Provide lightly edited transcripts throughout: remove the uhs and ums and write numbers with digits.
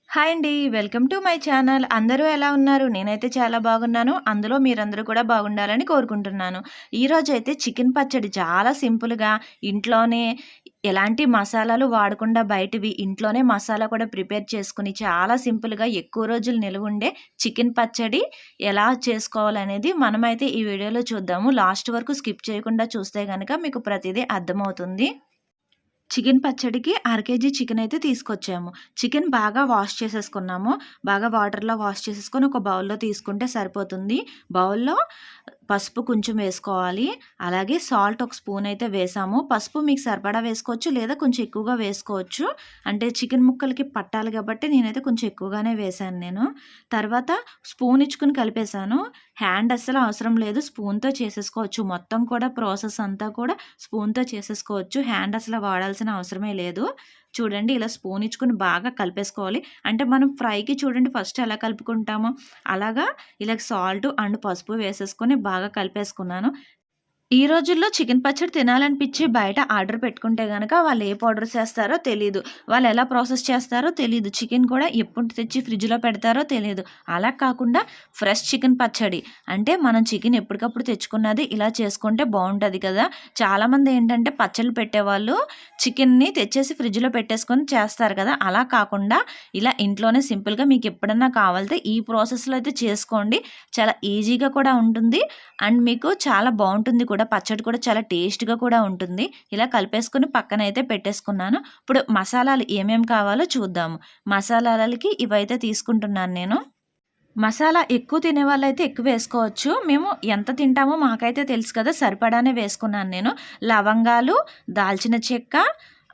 Hi అండి. Welcome to my channel. అందరూ ఎలా ఉన్నారు? నేనైతే చాలా బాగున్నాను. అందులో మీరందరూ కూడా బాగుండాలని కోరుకుంటున్నాను. ఈరోజైతే చికెన్ పచ్చడి చాలా సింపుల్‌గా ఇంట్లోనే ఎలాంటి మసాలాలు వాడకుండా బయటివి ఇంట్లోనే మసాలా కూడా ప్రిపేర్ చేసుకొని చాలా సింపుల్‌గా ఎక్కువ రోజులు నిలవుండే చికెన్ పచ్చడి ఎలా చేసుకోవాలనేది మనమైతే ఈ వీడియోలో చూద్దాము. లాస్ట్ వరకు స్కిప్ చేయకుండా చూస్తే గనక మీకు ప్రతిదీ అర్థమవుతుంది. చికెన్ పచ్చడికి కేజీ చికెన్ అయితే తీసుకొచ్చాము. చికెన్ బాగా వాష్ చేసేసుకున్నాము. బాగా వాటర్‌లో వాష్ చేసేసుకొని ఒక బౌల్‌లో తీసుకుంటే సరిపోతుంది. బౌల్‌లో పసుపు కొంచెం వేసుకోవాలి. అలాగే సాల్ట్ ఒక స్పూన్ అయితే వేసాము. పసుపు మీకు సరిపడా వేసుకోవచ్చు, లేదా కొంచెం ఎక్కువగా వేసుకోవచ్చు. అంటే చికెన్ ముక్కలకి పట్టాలి కాబట్టి నేనైతే కొంచెం ఎక్కువగానే వేశాను నేను. తర్వాత స్పూన్ ఇచ్చుకొని కలిపేసాను. హ్యాండ్ అస్సలు అవసరం లేదు. స్పూన్‌తో చేసేసుకోవచ్చు. మొత్తం కూడా ప్రాసెస్ అంతా కూడా స్పూన్‌తో చేసేసుకోవచ్చు. హ్యాండ్ అసలు వాడాల్సిన అవసరమే లేదు. చూడండి ఇలా స్పూన్ ఇచ్చుకొని బాగా కలిపేసుకోవాలి. అంటే మనం ఫ్రైకి చూడండి ఫస్ట్ ఎలా కలుపుకుంటామో అలాగా ఇలా సాల్ట్ అండ్ పసుపు వేసేసుకొని బాగా కలిపేసుకున్నాను. ఈ రోజుల్లో చికెన్ పచ్చడి తినాలనిపించి బయట ఆర్డర్ పెట్టుకుంటే గనక వాళ్ళు ఏ పౌడర్స్ ఏస్తారో తెలీదు. వాళ్ళు ఎలా ప్రాసెస్ చేస్తారో తెలీదు. చికెన్ కూడా ఎప్పుడు తెచ్చి ఫ్రిడ్జ్‌లో పెడతారో తెలీదు. అలా కాకుండా ఫ్రెష్ చికెన్ పచ్చడి అంటే మనం చికెన్ ఎప్పటికప్పుడు తెచ్చుకున్నది ఇలా చేసుకుంటే బావుంటది కదా! చాలామంది ఏంటంటే పచ్చళ్ళు పెట్టేవాళ్ళు చికెన్‌ని తెచ్చేసి ఫ్రిడ్జ్‌లో పెట్టేసుకొని చేస్తారు కదా! అలా కాకుండా ఇలా ఇంట్లోనే సింపుల్‌గా మీకు ఎప్పుడన్నా కావాలితే ఈ ప్రాసెస్‌లో అయితే చేసుకోండి. చాలా ఈజీగా కూడా ఉంటుంది. అండ్ మీకు చాలా బావుంటుంది కూడా. పచ్చడి కూడా చాలా టేస్ట్‌గా కూడా ఉంటుంది. ఇలా కలిపేసుకొని పక్కనైతే పెట్టేసుకున్నాను. ఇప్పుడు మసాలాలు ఏమేమి కావాలో చూద్దాము. మసాలాలకి ఇవైతే తీసుకుంటున్నాను నేను. మసాలా ఎక్కువ తినేవాళ్ళైతే ఎక్కువ వేసుకోవచ్చు. మేము ఎంత తింటామో మాకైతే తెలుసు కదా! సరిపడానే వేసుకున్నాను నేను. లవంగాలు, దాల్చిన చెక్క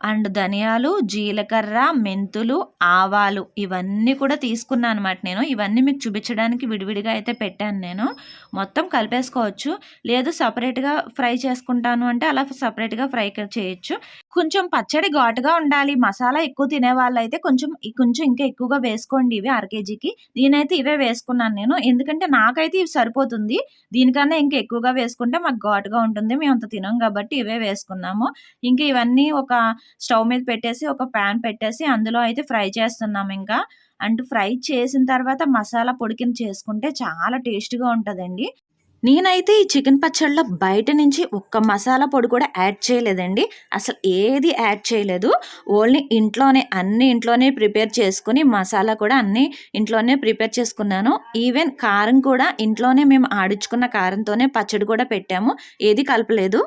అండ్ ధనియాలు, జీలకర్ర, మెంతులు, ఆవాలు ఇవన్నీ కూడా తీసుకున్నాననమాట నేను. ఇవన్నీ మీకు చూపించడానికి విడివిడిగా అయితే పెట్టాను నేను. మొత్తం కలిపేసుకోవచ్చు. లేదు సెపరేట్‌గా ఫ్రై చేసుకుంటాను అంటే అలా సెపరేట్‌గా ఫ్రై చేయొచ్చు. కొంచెం పచ్చడి ఘాటుగా ఉండాలి. మసాలా ఎక్కువ తినేవాళ్ళైతే కొంచెం ఇంకా ఎక్కువగా వేసుకోండి ఇవి కేజీకి. నేనైతే ఇవే వేసుకున్నాను నేను. ఎందుకంటే నాకైతే ఇవి సరిపోతుంది. దీనికన్నా ఇంకా ఎక్కువగా వేసుకుంటే మాకు ఘాటుగా ఉంటుంది. మేమంత తినం కాబట్టి ఇవే వేసుకున్నాము. ఇంక ఇవన్నీ ఒక స్టవ్ మీద పెట్టేసి ఒక పాన్ పెట్టేసి అందులో అయితే ఫ్రై చేస్తున్నాం ఇంకా. అండ్ ఫ్రై చేసిన తర్వాత మసాలా పొడి కింద చేసుకుంటే చాలా టేస్ట్‌గా ఉంటదండి. నేనైతే ఈ చికెన్ పచ్చడిలో బయట నుంచి ఒక్క మసాలా పొడి కూడా యాడ్ చేయలేదండి. అసలు ఏది యాడ్ చేయలేదు. ఓన్లీ అన్నీ ఇంట్లోనే ప్రిపేర్ చేసుకొని మసాలా కూడా అన్నీ ఇంట్లోనే ప్రిపేర్ చేసుకున్నాను. ఈవెన్ కారం కూడా ఇంట్లోనే మేము ఆడించుకున్న కారంతోనే పచ్చడి కూడా పెట్టాము. ఏది కలపలేదు.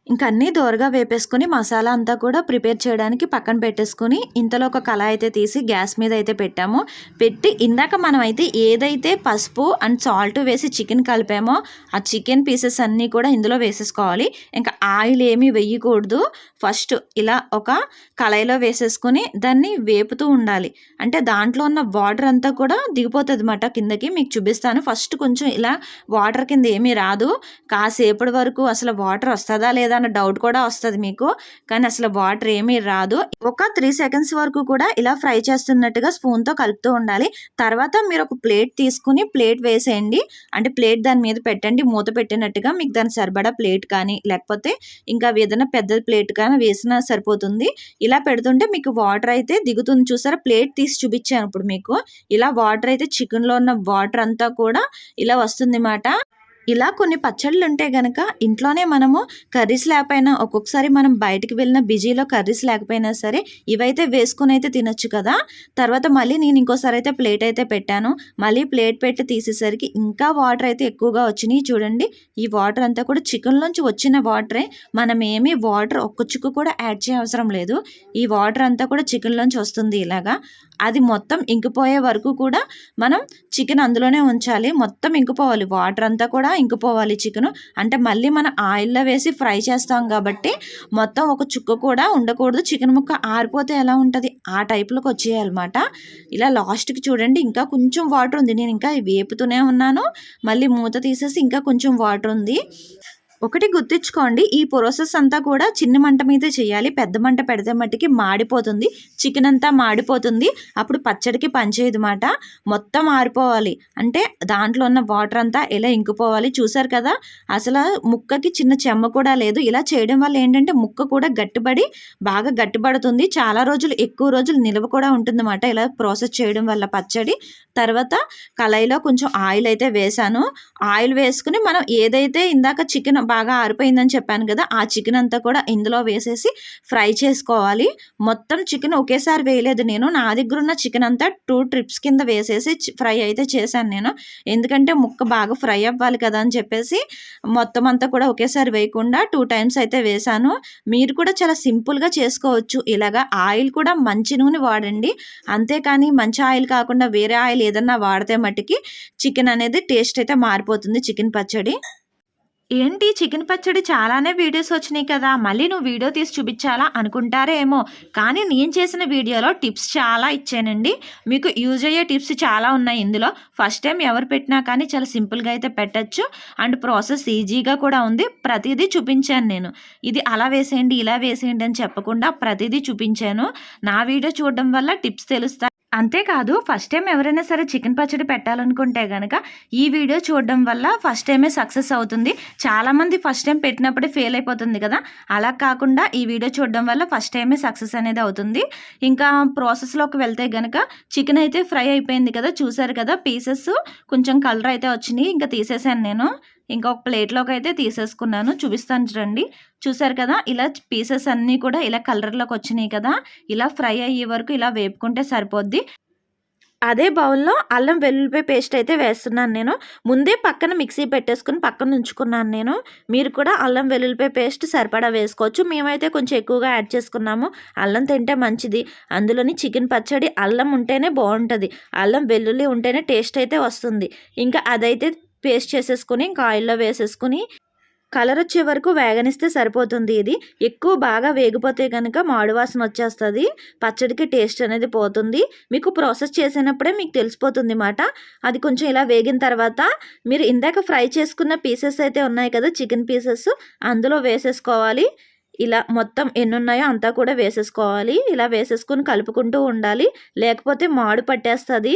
ఇంక అన్నీ దోరగా వేపేసుకొని మసాలా అంతా కూడా ప్రిపేర్ చేయడానికి పక్కన పెట్టేసుకొని ఇంతలో ఒక కళాయి అయితే తీసి గ్యాస్ మీద అయితే పెట్టాము. పెట్టి ఇందాక మనమైతే ఏదైతే పసుపు అండ్ సాల్ట్ వేసి చికెన్ కలిపామో ఆ చికెన్ పీసెస్ అన్నీ కూడా ఇందులో వేసేసుకోవాలి. ఇంకా ఆయిల్ ఏమీ వేయకూడదు. ఫస్ట్ ఇలా ఒక కళాయిలో వేసేసుకొని దాన్ని వేపుతూ ఉండాలి. అంటే దాంట్లో ఉన్న వాటర్ అంతా కూడా దిగిపోతుందన్నమాట కిందకి. మీకు చూపిస్తాను. ఫస్ట్ కొంచెం ఇలా వాటర్ కింద ఏమీ రాదు. కాసేపటి వరకు అసలు వాటర్ వస్తదా లేదా అన్న డౌట్ కూడా వస్తది మీకు. కానీ అసలు వాటర్ ఏమీ రాదు. ఒక 3 సెకండ్స్ వరకు కూడా ఇలా ఫ్రై చేస్తున్నట్టుగా స్పూన్‌తో కలుపుతూ ఉండాలి. తర్వాత మీరు ఒక ప్లేట్ తీసుకొని ప్లేట్ వేసేయండి. అంటే ప్లేట్ దాని మీద పెట్టండి. మూత పెట్టినట్టుగా మీకు దానికి సరిపడా ప్లేట్ కానీ లేకపోతే ఇంకా ఏదైనా పెద్ద ప్లేట్ కానీ వేసినా సరిపోతుంది. ఇలా పెడుతుంటే మీకు వాటర్ అయితే దిగుతుంది చూసారా? ప్లేట్ తీసి చూపించాను ఇప్పుడు మీకు. ఇలా వాటర్ అయితే చికెన్‌లో ఉన్న వాటర్ అంతా కూడా ఇలా వస్తుందన్నమాట. ఇలా కొన్ని పచ్చళ్ళుంటే గనక ఇంట్లోనే మనము కర్రీస్ లేకపోయినా ఒక్కొక్కసారి మనం బయటికి వెళ్ళిన బిజీలో కర్రీస్ లేకపోయినా సరే ఇవైతే వేసుకొనైతే తినొచ్చు కదా! తర్వాత మళ్ళీ నేను ఇంకోసారి అయితే ప్లేట్ అయితే పెట్టాను. మళ్ళీ ప్లేట్ పెట్టి తీసేసరికి ఇంకా వాటర్ అయితే ఎక్కువగా వచ్చినియి చూడండి. ఈ వాటర్ అంతా కూడా చికెన్‌లోంచి వచ్చిన వాటరే. మనమేమి వాటర్ ఒక్క చుక్క కూడా యాడ్ చేయవసరం లేదు. ఈ వాటర్ అంతా కూడా చికెన్‌లోంచి వస్తుంది ఇలాగా. అది మొత్తం ఇంకిపోయే వరకు కూడా మనం చికెన్ అందులోనే ఉంచాలి. మొత్తం ఇంకిపోవాలి. వాటర్ అంతా కూడా ఇంకిపోవాలి చికెను. అంటే మళ్ళీ మనం ఆయిల్‌లో వేసి ఫ్రై చేస్తాం కాబట్టి మొత్తం ఒక చుక్క కూడా ఉండకూడదు. చికెన్ ముక్క ఆరిపోతే ఎలా ఉంటది? ఆ టైప్‌లోకి వచ్చేయాలన్నమాట. ఇలా లాస్ట్‌కి చూడండి ఇంకా కొంచెం వాటర్ ఉంది. నేను ఇంకా వేపుతూనే ఉన్నాను. మళ్ళీ మూత తీసేసి ఇంకా కొంచెం వాటర్ ఉంది. ఒకటి గుర్తుంచుకోండి. ఈ ప్రాసెస్ అంతా కూడా చిన్న మంట మీదే చేయాలి. పెద్ద మంట పెడితే మట్టికి మాడిపోతుంది. చికెన్ అంతా మాడిపోతుంది. అప్పుడు పచ్చడికి పనిచేయదు మాట. మొత్తం ఆరిపోవాలి. అంటే దాంట్లో ఉన్న వాటర్ అంతా ఇలా ఇంకిపోవాలి. చూసారు కదా! అసలు ముక్కకి చిన్న చెమ్మ కూడా లేదు. ఇలా చేయడం వల్ల ఏంటంటే ముక్క కూడా గట్టిబడి బాగా గట్టిపడుతుంది. చాలా రోజులు ఎక్కువ రోజులు నిల్వ కూడా ఉంటుందన్నమాట. ఇలా ప్రాసెస్ చేయడం వల్ల పచ్చడి. తర్వాత కళాయిలో కొంచెం ఆయిల్ అయితే వేశాను. ఆయిల్ వేసుకుని మనం ఏదైతే ఇందాక చికెన్ బాగా ఆరిపోయిందని చెప్పాను కదా! ఆ చికెన్ అంతా కూడా ఇందులో వేసేసి ఫ్రై చేసుకోవాలి. మొత్తం చికెన్ ఒకేసారి వేయలేదు నేను. నా దగ్గర ఉన్న చికెన్ అంతా 2 ట్రిప్స్ కింద వేసేసి ఫ్రై అయితే చేశాను నేను. ఎందుకంటే ముక్క బాగా ఫ్రై అవ్వాలి కదా అని చెప్పేసి మొత్తం అంతా కూడా ఒకేసారి వేయకుండా 2 టైమ్స్ అయితే వేశాను. మీరు కూడా చాలా సింపుల్‌గా చేసుకోవచ్చు. ఇలాగా ఆయిల్ కూడా మంచి నూనె వాడండి. అంతేకాని మంచి ఆయిల్ కాకుండా వేరే ఆయిల్ ఏదన్నా వాడితే మట్టికి చికెన్ అనేది టేస్ట్ అయితే మారిపోతుంది చికెన్ పచ్చడి. ఏంటి చికెన్ పచ్చడి చాలానే వీడియోస్ వచ్చినాయి కదా! మళ్ళీ నువ్వు వీడియో తీసి చూపించాలా అనుకుంటారేమో! కానీ నేను చేసిన వీడియోలో టిప్స్ చాలా ఇచ్చానండి. మీకు యూజ్ అయ్యే టిప్స్ చాలా ఉన్నాయి ఇందులో. ఫస్ట్ టైం ఎవరు పెట్టినా కానీ చాలా సింపుల్‌గా అయితే పెట్టొచ్చు. అండ్ ప్రాసెస్ ఈజీగా కూడా ఉంది. ప్రతీదీ చూపించాను నేను. ఇది అలా వేసేయండి, ఇలా వేసేయండి అని చెప్పకుండా ప్రతీదీ చూపించాను. నా వీడియో చూడడం వల్ల టిప్స్ తెలుస్తాయి. అంతేకాదు ఫస్ట్ టైం ఎవరైనా సరే చికెన్ పచ్చడి పెట్టాలనుకుంటే గనక ఈ వీడియో చూడడం వల్ల ఫస్ట్ టైమే సక్సెస్ అవుతుంది. చాలామంది ఫస్ట్ టైం పెట్టినప్పుడే ఫెయిల్ అయిపోతుంది కదా! అలా కాకుండా ఈ వీడియో చూడడం వల్ల ఫస్ట్ టైమే సక్సెస్ అనేది అవుతుంది. ఇంకా ప్రాసెస్‌లోకి వెళ్తే గనక చికెన్ అయితే ఫ్రై అయిపోయింది కదా! చూసారు కదా! పీసెస్ కొంచెం కలర్ అయితే వచ్చినాయి. ఇంకా తీసేసాను నేను. ఇంకొక ప్లేట్‌లోకి అయితే తీసేసుకున్నాను. చూపిస్తాను చూడండి. చూసారు కదా! ఇలా పీసెస్ అన్నీ కూడా ఇలా కలర్‌లోకి వచ్చినాయి కదా! ఇలా ఫ్రై అయ్యే వరకు ఇలా వేపుకుంటే సరిపోద్ది. అదే బౌల్‌లో అల్లం వెల్లుల్లిపాయ పేస్ట్ అయితే వేస్తున్నాను నేను. ముందే పక్కన మిక్సీ పెట్టేసుకొని పక్కన ఉంచుకున్నాను నేను. మీరు కూడా అల్లం వెల్లుల్లిపాయ పేస్ట్ సరిపడా వేసుకోవచ్చు. మేమైతే కొంచెం ఎక్కువగా యాడ్ చేసుకున్నాము. అల్లం తింటే మంచిది. అందులోని చికెన్ పచ్చడి అల్లం ఉంటేనే బావుంటది. అల్లం వెల్లుల్లి ఉంటేనే టేస్ట్ అయితే వస్తుంది. ఇంకా అదైతే పేస్ట్ చేసేసుకొని ఇంకా ఆయిల్‌లో వేసేసుకొని కలర్ వచ్చే వరకు వేగనిస్తే సరిపోతుంది. ఇది ఎక్కువ బాగా వేగిపోతే కనుక మాడు వాసన వచ్చేస్తుంది. పచ్చడికి టేస్ట్ అనేది పోతుంది. మీకు ప్రాసెస్ చేసినప్పుడే మీకు తెలిసిపోతుంది మాట. అది కొంచెం ఇలా వేగిన తర్వాత మీరు ఇందాక ఫ్రై చేసుకున్న పీసెస్ అయితే ఉన్నాయి కదా చికెన్ పీసెస్ అందులో వేసేసుకోవాలి. ఇలా మొత్తం ఎన్నున్నాయో అంతా కూడా వేసేసుకోవాలి. ఇలా వేసేసుకొని కలుపుకుంటూ ఉండాలి. లేకపోతే మాడు పట్టేస్తుంది.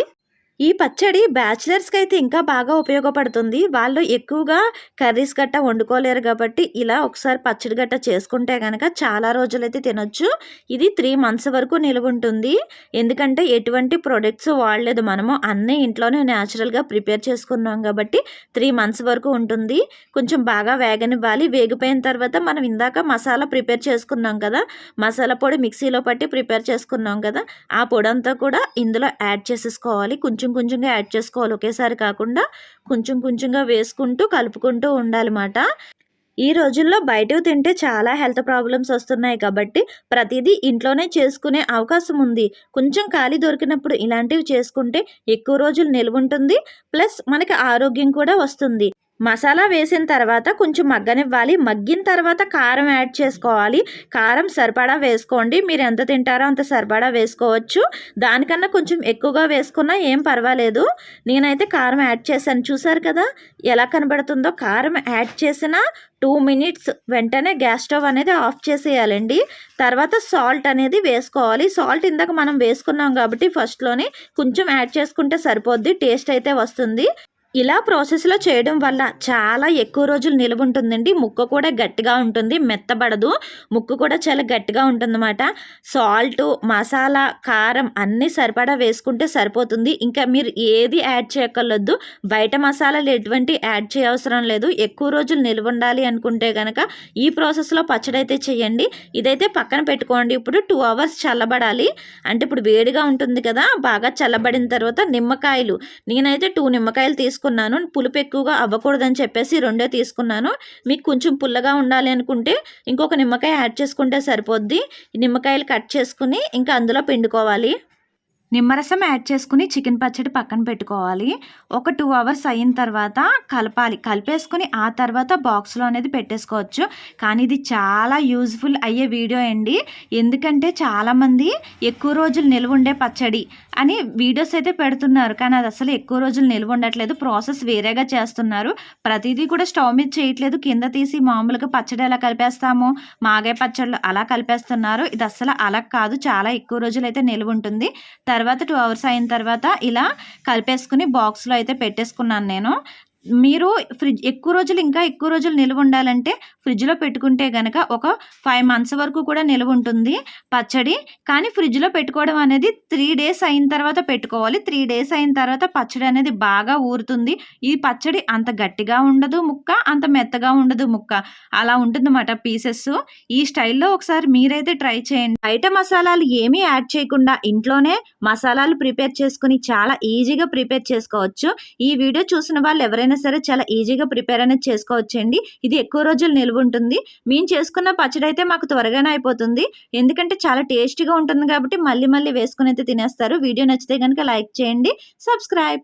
ఈ పచ్చడి బ్యాచిలర్స్‌కి అయితే ఇంకా బాగా ఉపయోగపడుతుంది. వాళ్ళు ఎక్కువగా కర్రీస్ గట్టా వండుకోలేరు కాబట్టి ఇలా ఒకసారి పచ్చడి గట్టా చేసుకుంటే గనక చాలా రోజులైతే తినొచ్చు. ఇది 3 మంత్స్ వరకు నిలవుంటుంది. ఎందుకంటే ఎటువంటి ప్రొడక్ట్స్ వాడలేదు మనము. అన్నీ ఇంట్లోనే న్యాచురల్‌గా ప్రిపేర్ చేసుకున్నాం కాబట్టి 3 మంత్స్ వరకు ఉంటుంది. కొంచెం బాగా వేగనివ్వాలి. వేగిపోయిన తర్వాత మనం ఇందాక మసాలా ప్రిపేర్ చేసుకున్నాం కదా! మసాలా పొడి మిక్సీలో పట్టి ప్రిపేర్ చేసుకున్నాం కదా! ఆ పొడంతా కూడా ఇందులో యాడ్ చేసేసుకోవాలి. కొంచెం కొంచెంగా యాడ్ చేసుకోవాలి. ఒకేసారి కాకుండా కొంచెం కొంచెంగా వేసుకుంటూ కలుపుకుంటూ ఉండాలన్నమాట. ఈ రోజుల్లో బయటవి తింటే చాలా హెల్త్ ప్రాబ్లమ్స్ వస్తున్నాయి కాబట్టి ప్రతిదీ ఇంట్లోనే చేసుకునే అవకాశం ఉంది. కొంచెం ఖాళీ దొరికినప్పుడు ఇలాంటివి చేసుకుంటే ఎక్కువ రోజులు నిల్వుంటుంది. ప్లస్ మనకి ఆరోగ్యం కూడా వస్తుంది. మసాలా వేసిన తర్వాత కొంచెం మగ్గనివ్వాలి. మగ్గిన తర్వాత కారం యాడ్ చేసుకోవాలి. కారం సరిపడా వేసుకోండి. మీరు ఎంత తింటారో అంత సరిపడా వేసుకోవచ్చు. దానికన్నా కొంచెం ఎక్కువగా వేసుకున్నా ఏం పర్వాలేదు. నేనైతే కారం యాడ్ చేశాను. చూసారు కదా ఎలా కనబడుతుందో. కారం యాడ్ చేసిన 2 మినిట్స్ వెంటనే గ్యాస్ స్టవ్ అనేది ఆఫ్ చేసేయాలండి. తర్వాత సాల్ట్ అనేది వేసుకోవాలి. సాల్ట్ ఇందాక మనం వేసుకున్నాం కాబట్టి ఫస్ట్లోనే కొంచెం యాడ్ చేసుకుంటే సరిపోద్ది. టేస్ట్ అయితే వస్తుంది. ఇలా ప్రాసెస్‌లో చేయడం వల్ల చాలా ఎక్కువ రోజులు నిల్వ ఉంటుందండి. ముక్క కూడా గట్టిగా ఉంటుంది. మెత్తబడదు. ముక్క కూడా చాలా గట్టిగా ఉంటుందన్నమాట. సాల్టు, మసాలా, కారం అన్నీ సరిపడా వేసుకుంటే సరిపోతుంది. ఇంకా మీరు ఏది యాడ్ చేయక్కర్లేదు. బయట మసాలాలు ఎటువంటి యాడ్ చేయవసరం లేదు. ఎక్కువ రోజులు నిల్వ ఉండాలి అనుకుంటే గనక ఈ ప్రాసెస్‌లో పచ్చడి అయితే చేయండి. ఇదైతే పక్కన పెట్టుకోండి. ఇప్పుడు 2 అవర్స్ చల్లబడాలి. అంటే ఇప్పుడు వేడిగా ఉంటుంది కదా! బాగా చల్లబడిన తర్వాత నిమ్మకాయలు నేనైతే 2 నిమ్మకాయలు తీసుకున్నాను. పులుపు ఎక్కువగా అవ్వకూడదని చెప్పేసి 2 తీసుకున్నాను. మీకు కొంచెం పుల్లగా ఉండాలి అనుకుంటే ఇంకొక నిమ్మకాయ యాడ్ చేసుకుంటే సరిపోద్ది. నిమ్మకాయలు కట్ చేసుకుని ఇంకా అందులో పిండుకోవాలి. నిమ్మరసం యాడ్ చేసుకొని చికెన్ పచ్చడి పక్కన పెట్టుకోవాలి. ఒక 2 అవర్స్ అయిన తర్వాత కలపాలి. కలిపేసుకొని ఆ తర్వాత బాక్స్‌లో అనేది పెట్టేసుకోవచ్చు. కానీ ఇది చాలా యూజ్‌ఫుల్ అయ్యే వీడియో అండి. ఎందుకంటే చాలామంది ఎక్కువ రోజులు నిల్వుండే పచ్చడి అని వీడియోస్ అయితే పెడుతున్నారు. కానీ అది అసలు ఎక్కువ రోజులు నిల్వుండట్లేదు. ప్రాసెస్ వేరేగా చేస్తున్నారు. ప్రతీదీ కూడా స్టవ్ మీద చేయట్లేదు. కింద తీసి మామూలుగా పచ్చడి ఎలా కలిపేస్తామో మాగాయి పచ్చళ్ళు అలా కలిపేస్తున్నారు. ఇది అస్సలు అలా కాదు. చాలా ఎక్కువ రోజులైతే నిల్వుంటుంది. తర్వాత 2 అవర్స్ అయిన తర్వాత ఇలా కలిపేసుకొని బాక్స్‌లో అయితే పెట్టేసుకున్నాను నేను. మీరు ఎక్కువ రోజులు ఇంకా ఎక్కువ రోజులు నిల్వ ఉండాలంటే ఫ్రిడ్జ్‌లో పెట్టుకుంటే గనక ఒక 5 మంత్స్ వరకు కూడా నిల్వ ఉంటుంది పచ్చడి. కానీ ఫ్రిడ్జ్‌లో పెట్టుకోవడం అనేది 3 డేస్ అయిన తర్వాత పెట్టుకోవాలి. 3 డేస్ అయిన తర్వాత పచ్చడి అనేది బాగా ఊరుతుంది. ఈ పచ్చడి అంత గట్టిగా ఉండదు ముక్క, అంత మెత్తగా ఉండదు ముక్క. అలా ఉంటుందన్నమాట పీసెస్. ఈ స్టైల్‌లో ఒకసారి మీరైతే ట్రై చేయండి. బయట మసాలాలు ఏమీ యాడ్ చేయకుండా ఇంట్లోనే మసాలాలు ప్రిపేర్ చేసుకొని చాలా ఈజీగా ప్రిపేర్ చేసుకోవచ్చు. ఈ వీడియో చూసిన వాళ్ళు ఎవరైనా సరే చాలా ఈజీగా ప్రిపేర్ అనేది చేసుకోవచ్చండి. ఇది ఎక్కువ రోజులు నిల్వ ఉంటుంది. మేము చేసుకున్న పచ్చడి అయితే మాకు త్వరగానే అయిపోతుంది. ఎందుకంటే చాలా టేస్టీగా ఉంటుంది కాబట్టి మళ్ళీ మళ్ళీ వేసుకొని అయితే తినేస్తారు. వీడియో నచ్చితే గనుక లైక్ చేయండి. సబ్స్క్రైబ్.